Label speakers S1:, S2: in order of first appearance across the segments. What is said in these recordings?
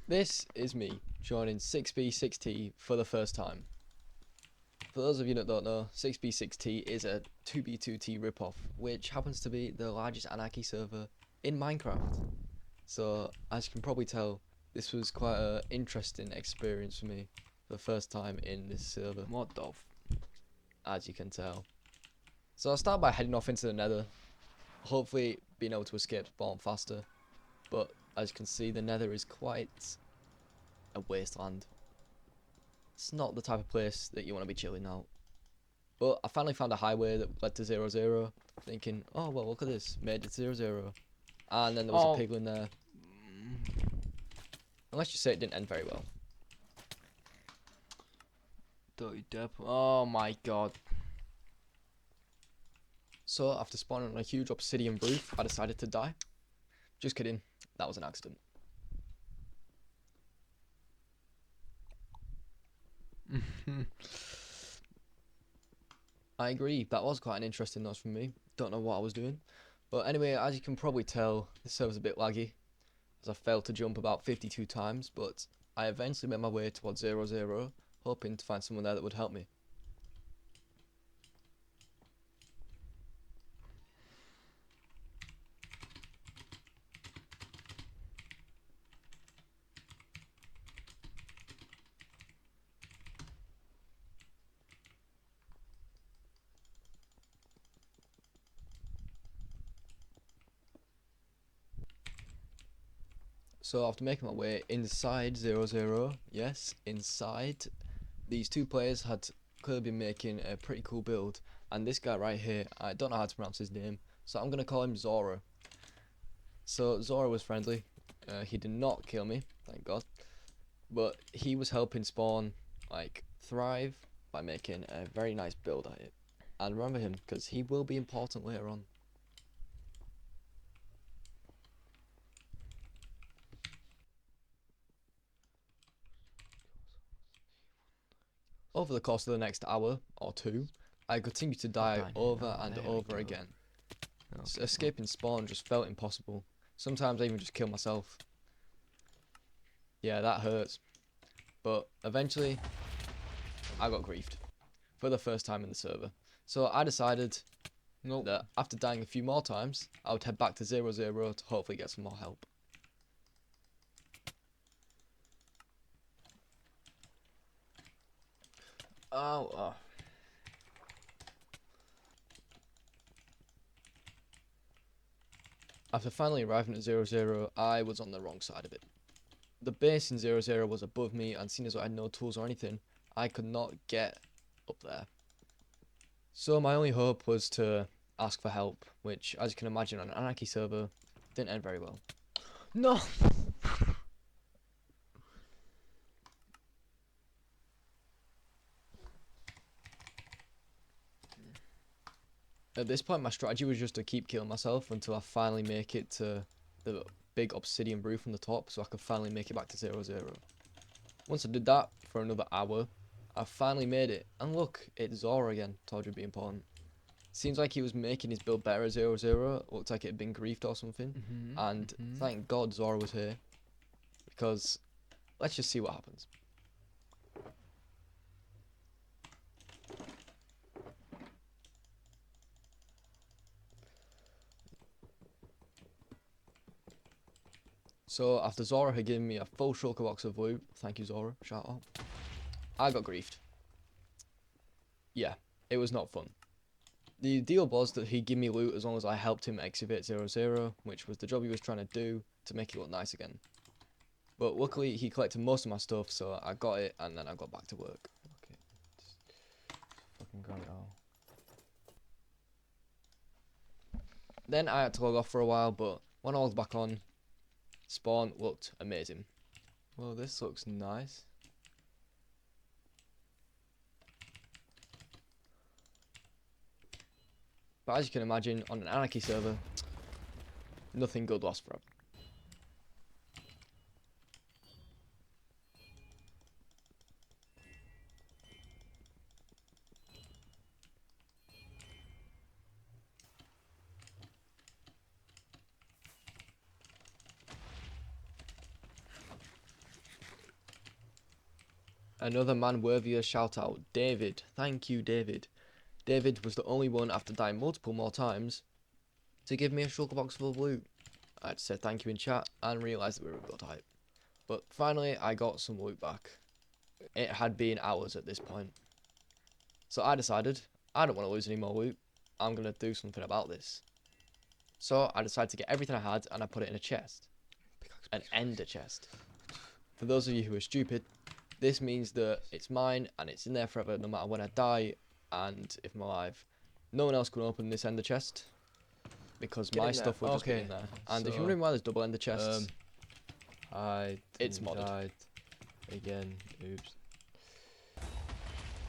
S1: This is me joining 6B6T for the first time. For those of you that don't know, 6B6T is a 2B2T ripoff, which happens to be the largest Anarchy server in Minecraft. So, as you can probably tell, this was quite an interesting experience for me for the first time in this server.
S2: What the
S1: as you can tell. So I'll start by heading off into the nether, hopefully being able to escape spawn faster, but as you can see the nether is quite a wasteland. It's not the type of place that you want to be chilling out. But I finally found a highway that led to 0-0, thinking, oh well, look at this, made it 0-0. And then there was a piglin there. And let's just say it didn't end very well.
S2: Dirty Depp. Oh my god.
S1: So after spawning on a huge obsidian roof, I decided to die. Just kidding, that was an accident. I agree, that was quite an interesting noise from me. Don't know what I was doing. But anyway, as you can probably tell, this server's a bit laggy, as I failed to jump about 52 times, but I eventually made my way towards 0-0, hoping to find someone there that would help me. So after making my way inside 0-0, yes, inside, these two players had clearly been making a pretty cool build, and this guy right here, I don't know how to pronounce his name, so I'm going to call him Zora. So Zora was friendly, he did not kill me, thank god, but he was helping spawn, like, thrive by making a very nice build at it. And remember him, because he will be important later on. Over the course of the next hour or two, I continued to die over and over again.
S2: Okay.
S1: Escaping spawn just felt impossible. Sometimes I even just kill myself. Yeah, that hurts. But eventually, I got griefed. For the first time in the server. So I decided that after dying a few more times, I would head back to 0-0 to hopefully get some more help.
S2: Oh.
S1: After finally arriving at 0-0, I was on the wrong side of it. The base in 0-0 was above me, and seeing as I had no tools or anything, I could not get up there. So my only hope was to ask for help, which, as you can imagine, on an Anarchy server, didn't end very well.
S2: No!
S1: At this point, my strategy was just to keep killing myself until I finally make it to the big obsidian roof on the top, so I could finally make it back to 0-0. Once I did that for another hour, I finally made it. And look, it's Zora again. Told you it'd be important. Seems like he was making his build better at 0-0. Looked like it had been griefed or something. And thank God Zora was here, because let's just see what happens. So after Zora had given me a full shulker box of loot, thank you Zora, shout out, I got griefed. Yeah, it was not fun. The deal was that he'd give me loot as long as I helped him excavate 0-0, which was the job he was trying to do to make it look nice again. But luckily he collected most of my stuff, so I got it and then I got back to work.
S2: Okay. Just fucking got it all.
S1: Then I had to log off for a while, but when I logged back on, spawn looked amazing. Well, this looks nice. But as you can imagine, on an Anarchy server, nothing good lasts forever. Another man worthy of shout out, David. Thank you, David. David was the only one after dying multiple more times to give me a shulker box full of loot. I had to say thank you in chat and realise that we were a good hype. But finally, I got some loot back. It had been hours at this point. So I decided, I don't want to lose any more loot. I'm going to do something about this. So I decided to get everything I had and I put it in a chest. An ender chest. For those of you who are stupid, this means that it's mine and it's in there forever no matter when I die and if I'm alive. No one else can open this ender chest because
S2: Get
S1: my
S2: in there.
S1: stuff will just be
S2: Okay,
S1: in there. And if
S2: so,
S1: you're wondering why there's double ender chests,
S2: it's
S1: modded.
S2: died again. Oops.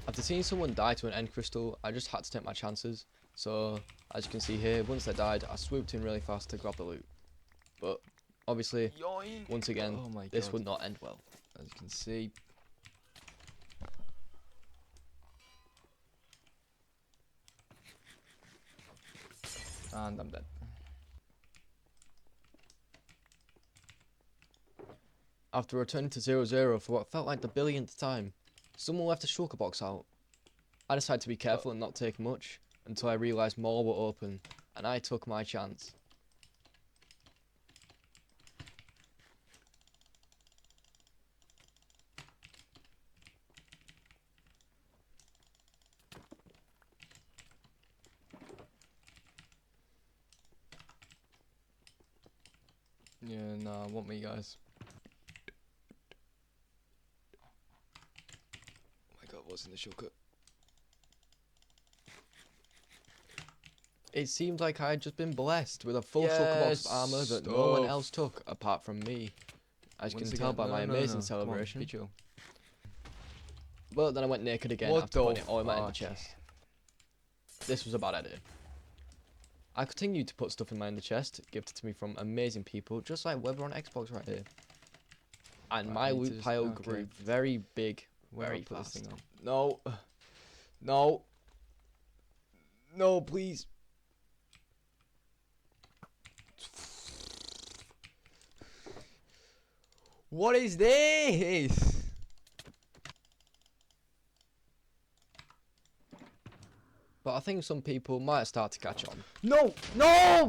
S1: after seeing someone die to an end crystal, I just had to take my chances. So, as you can see here, once they died, I swooped in really fast to grab the loot. But, obviously,
S2: Yoink.
S1: once again,
S2: Oh my
S1: this
S2: God.
S1: would not end well.
S2: As you can see. And I'm dead.
S1: After returning to 0-0 for what felt like the billionth time, someone left a shulker box out. I decided to be careful and not take much, until I realised more were open, and I took my chance.
S2: Yeah, nah, want me, guys. Oh my God, what's in the shulker?
S1: It seemed like I had just been blessed with a full shulker box of armour that no one else took, apart from me. As you
S2: Once
S1: can tell
S2: again-
S1: by
S2: no,
S1: my
S2: no, no,
S1: amazing
S2: no. Come on,
S1: celebration.
S2: be chill.
S1: But then I went naked again
S2: What
S1: after
S2: the
S1: putting it all in my ender
S2: fuck?
S1: chest. This was a bad idea. I continued to put stuff in my ender chest, gifted to me from amazing people, just like Weber on Xbox right here. And
S2: Right,
S1: my
S2: I need to
S1: loot
S2: just-
S1: pile
S2: okay.
S1: grew very big,
S2: Where
S1: very
S2: do I put
S1: fast.
S2: this thing on? No. No. No, please. What is this?
S1: But I think some people might start to catch on.
S2: No. No.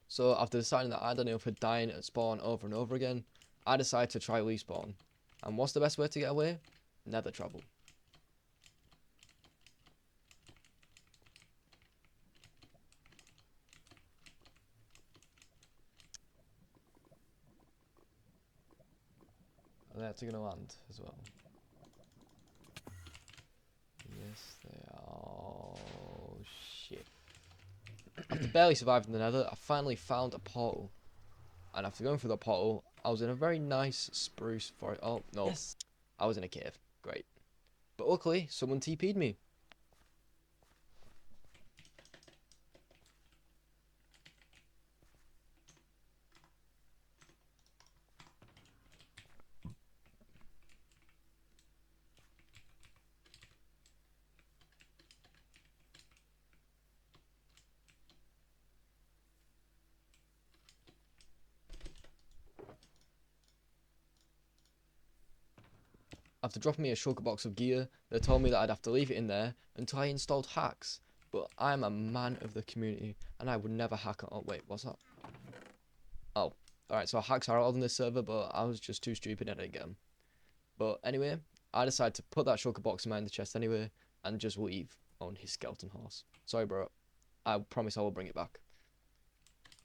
S1: So after deciding that I don't know for dying at spawn over and over again, I decided to try respawn. And what's the best way to get away? Nether travel.
S2: Are they actually gonna land as well? Yes, they are. Oh shit.
S1: After barely surviving the nether, I finally found a portal. And after going through the portal, I was in a very nice spruce forest. Oh, no.
S2: Yes.
S1: I was in a cave. Great. But luckily, someone TP'd me. After dropping me a shulker box of gear, they told me that I'd have to leave it in there until I installed hacks. But I'm a man of the community, and I would never hack on. Oh, wait, what's that? Oh, alright, so hacks are allowed on this server, but I was just too stupid and I didn't get them. But anyway, I decided to put that shulker box in my chest anyway, and just leave on his skeleton horse. Sorry, bro. I promise I will bring it back.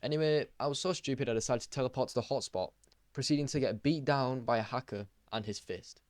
S1: Anyway, I was so stupid I decided to teleport to the hotspot, proceeding to get beat down by a hacker and his fist.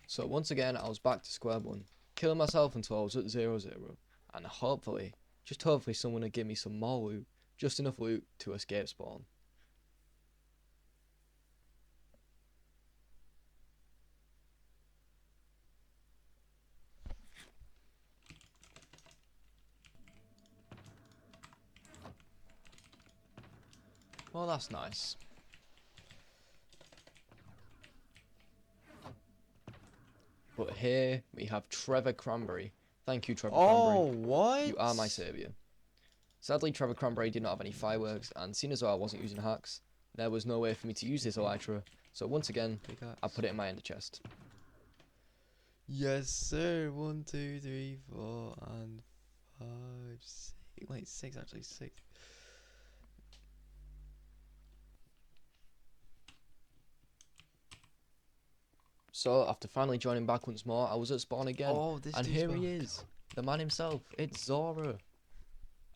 S1: So once again, I was back to square one, killing myself until I was at 0-0, and hopefully, just hopefully someone would give me some more loot, just enough loot to escape spawn. Well, that's nice. But here we have Trevor Cranberry. Thank you, Trevor Cranberry.
S2: What?
S1: You are my saviour. Sadly, Trevor Cranberry did not have any fireworks, and seeing as though I wasn't using hacks, there was no way for me to use this elytra, so once again, I put it in my ender chest.
S2: Yes, sir. 1, 2, 3, 4, and 5, 6. Wait, 6 actually. 6.
S1: So, after finally joining back once more, I was at spawn again,
S2: Oh, this
S1: and
S2: dude's
S1: here he
S2: back.
S1: is, the man himself, it's Zora.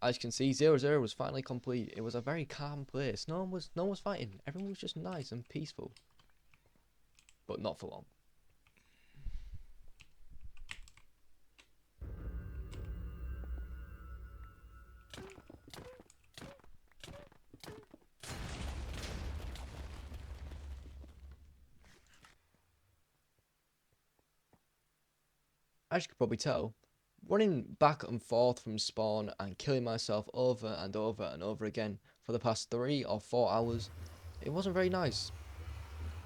S1: As you can see, 0-0 was finally complete. It was a very calm place. No one was fighting. Everyone was just nice and peaceful. But not for long. As you could probably tell, running back and forth from spawn and killing myself over and over and over again for the past 3 or 4 hours, it wasn't very nice.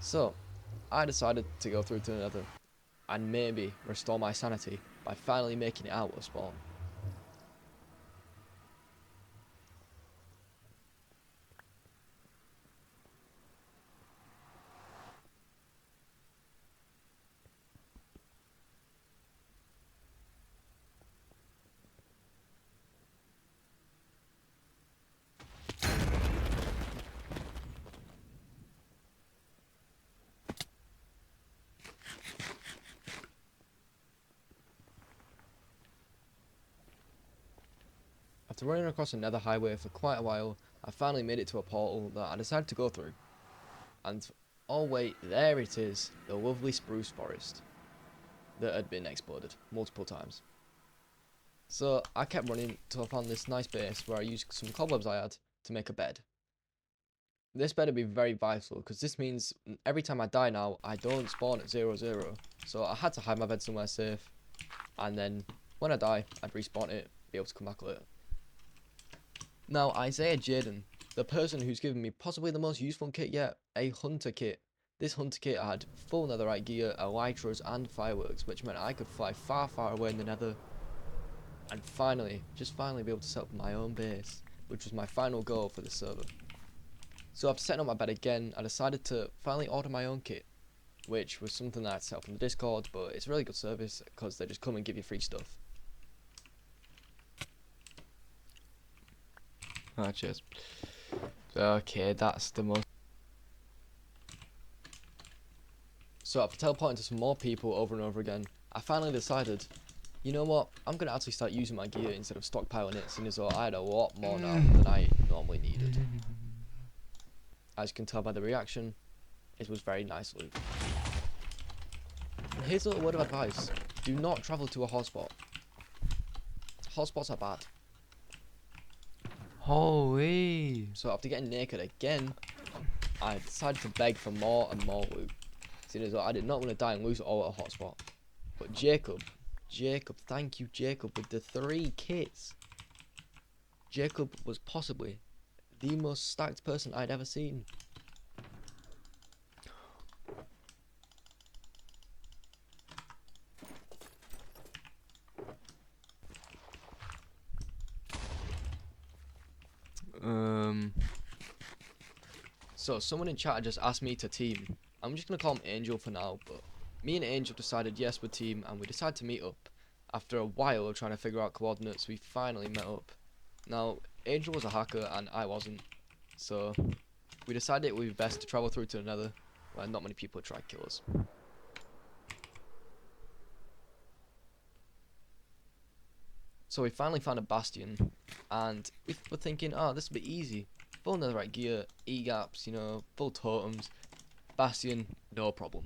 S1: So, I decided to go through to the nether and maybe restore my sanity by finally making it out of spawn. After running across another highway for quite a while, I finally made it to a portal that I decided to go through. And oh wait, there it is, the lovely spruce forest that had been exploded multiple times. So I kept running till I found this nice base where I used some cobwebs I had to make a bed. This better be very vital because this means every time I die now, I don't spawn at 0-0. So I had to hide my bed somewhere safe, and then when I die, I'd respawn it, be able to come back later. Now, Isaiah Jaden, the person who's given me possibly the most useful kit yet, a hunter kit. This hunter kit had full netherite gear, elytras and fireworks, which meant I could fly far, far away in the nether. And finally, just finally be able to set up my own base, which was my final goal for this server. So after setting up my bed again, I decided to finally order my own kit, which was something that I'd set up on the Discord, but it's a really good service because they just come and give you free stuff.
S2: Ah, cheers. Okay, that's the most.
S1: So after teleporting to some more people over and over again, I finally decided, you know what, I'm going to actually start using my gear instead of stockpiling it, seeing as though I had a lot more now than I normally needed. As you can tell by the reaction, it was very nice loot. And here's a little word of advice, do not travel to a hotspot. Hotspots are bad.
S2: Holy.
S1: So after getting naked again, I decided to beg for more and more loot, seeing as though I did not want to die and lose it all at a hotspot. But Jacob, thank you Jacob, with the 3 kits. Jacob was possibly the most stacked person I'd ever seen. So someone in chat just asked me to team. I'm just going to call him Angel for now, but me and Angel decided yes we'd team, and we decided to meet up. After a while of trying to figure out coordinates, we finally met up. Now, Angel was a hacker and I wasn't, so we decided it would be best to travel through to another where not many people would try to kill us. So we finally found a bastion, and we were thinking, oh, this will be easy. Full netherite gear, E-gaps, you know, full totems, bastion, no problem.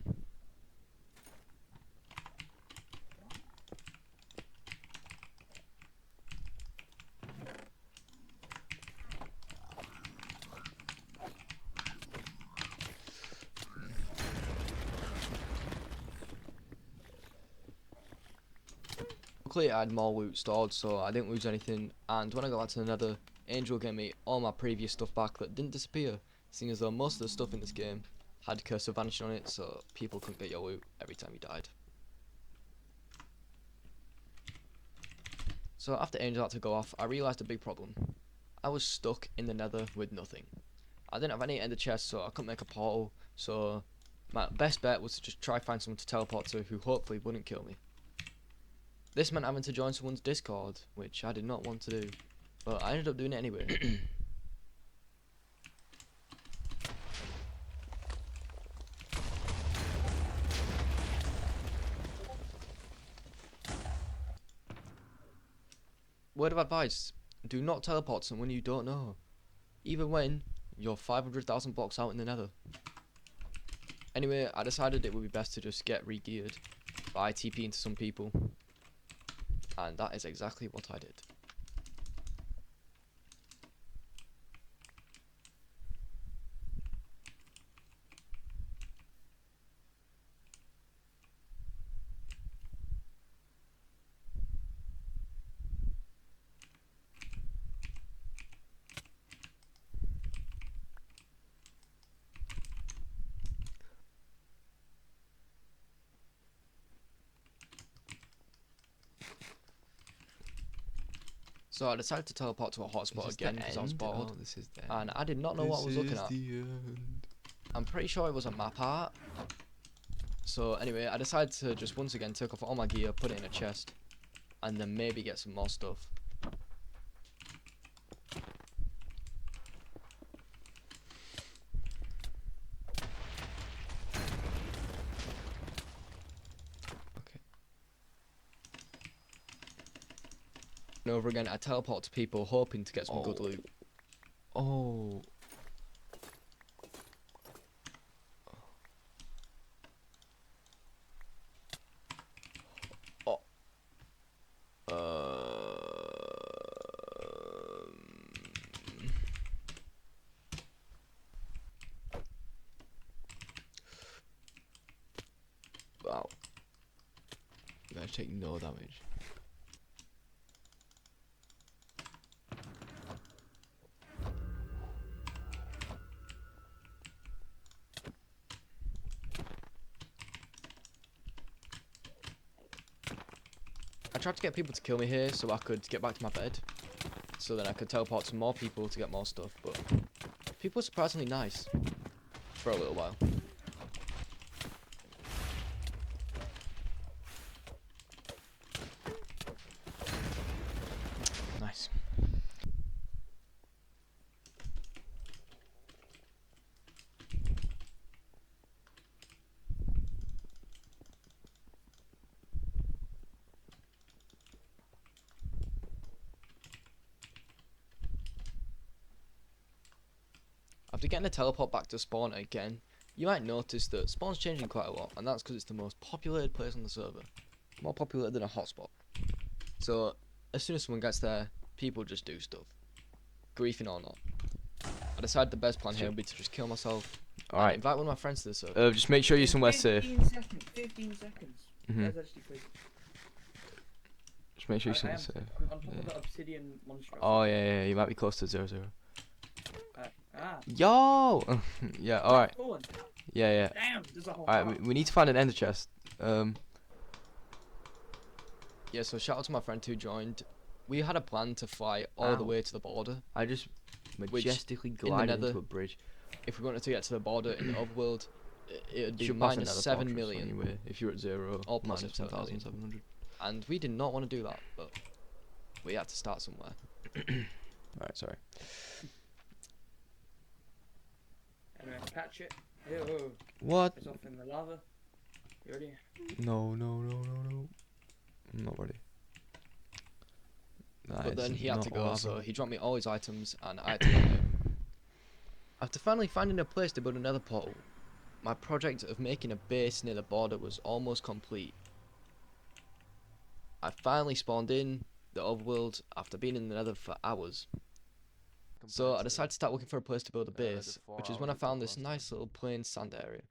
S1: luckily I had more loot stored, so I didn't lose anything. And when I got back to the nether, Angel gave me all my previous stuff back that didn't disappear, seeing as though most of the stuff in this game had Curse of Vanishing on it, so people couldn't get your loot every time you died. So after Angel had to go off, I realised a big problem. I was stuck in the nether with nothing. I didn't have any ender chests, so I couldn't make a portal, so my best bet was to just try find someone to teleport to who hopefully wouldn't kill me. This meant having to join someone's Discord, which I did not want to do, but I ended up doing it anyway. Word of advice, do not teleport to someone you don't know, even when you're 500,000 blocks out in the nether. Anyway, I decided it would be best to just get re-geared by TPing to some people, and that is exactly what I did. So I decided to teleport to a hotspot again because I was bored,
S2: this is the
S1: and I did not know what I was looking at. I'm pretty sure it was a map art. So anyway, I decided to just once again take off all my gear, put it in a chest, and then maybe get some more stuff.
S2: Okay.
S1: And over again, I teleport to people hoping to get some good loot.
S2: Oh. Wow. You guys take no damage.
S1: I tried to get people to kill me here so I could get back to my bed, so then I could teleport to more people to get more stuff, but people were surprisingly nice for a little while. Nice. After getting a teleport back to spawn again, you might notice that spawn's changing quite a lot, and that's because it's the most populated place on the server. More populated than a hotspot. So, as soon as someone gets there, people just do stuff. Griefing or not. I decided the best plan here would be to just kill myself.
S2: Alright.
S1: Invite one of my friends to the server.
S2: Just make sure you're somewhere safe.
S3: 15 seconds.
S2: Mhm.
S3: That's actually crazy.
S2: Just make sure you're
S3: I
S2: somewhere
S3: am
S2: safe.
S3: I'm on top
S2: Yeah.
S3: of the obsidian monstrosity.
S2: Oh yeah, you might be close to 0-0.
S3: Ah.
S2: Yo! Yeah, alright.
S3: Fallen.
S2: Yeah.
S3: Damn, there's a whole
S2: Alright, we need to find an ender chest.
S1: Yeah, so shout out to my friend who joined. We had a plan to fly all the way to the border.
S2: I just majestically
S1: the
S2: glided
S1: nether,
S2: into a bridge.
S1: If we wanted to get to the border in the overworld, it'd be
S2: Should pass
S1: minus
S2: another
S1: 7
S2: fortress
S1: million.
S2: anyway, if you're at 0
S1: Or
S2: minus
S1: plus 7 million.
S2: 1,700.
S1: And we did not want to do that, but we had to start somewhere.
S2: Alright, sorry.
S3: Anyway, catch it. Ew.
S2: What?
S3: It's off in the lava. You ready?
S2: No. I'm not ready.
S1: But then he had to go,
S2: lava.
S1: so he dropped me all his items, and I had to go there. After finally finding a place to build another portal, my project of making a base near the border was almost complete. I finally spawned in the overworld after being in the nether for hours. So I decided to start looking for a place to build a base, which is when I found this nice little plain sand area.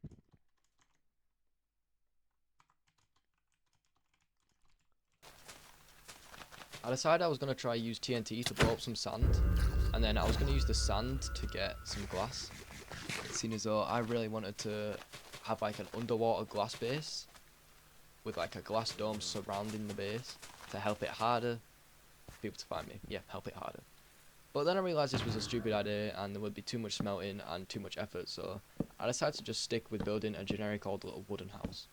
S1: I decided I was going to try use TNT to blow up some sand, and then I was going to use the sand to get some glass. Seeing as though I really wanted to have like an underwater glass base with like a glass dome surrounding the base to help it harder for people to find me. Yeah, help it harder. But then I realised this was a stupid idea and there would be too much smelting and too much effort, so I decided to just stick with building a generic old little wooden house.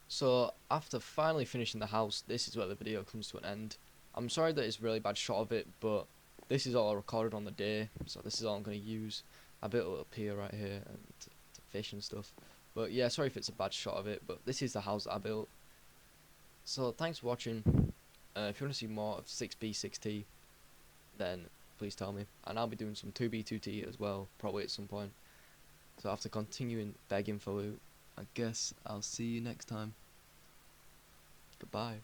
S1: So after finally finishing the house, this is where the video comes to an end. I'm sorry that it's a really bad shot of it, but this is all I recorded on the day, so this is all I'm going to use. I built a little pier right here and to fish and stuff. But yeah, sorry if it's a bad shot of it, but this is the house that I built. So thanks for watching. If you want to see more of 6B6T, then please tell me. And I'll be doing some 2B2T as well, probably at some point. So after continuing begging for loot, I guess I'll see you next time. Goodbye.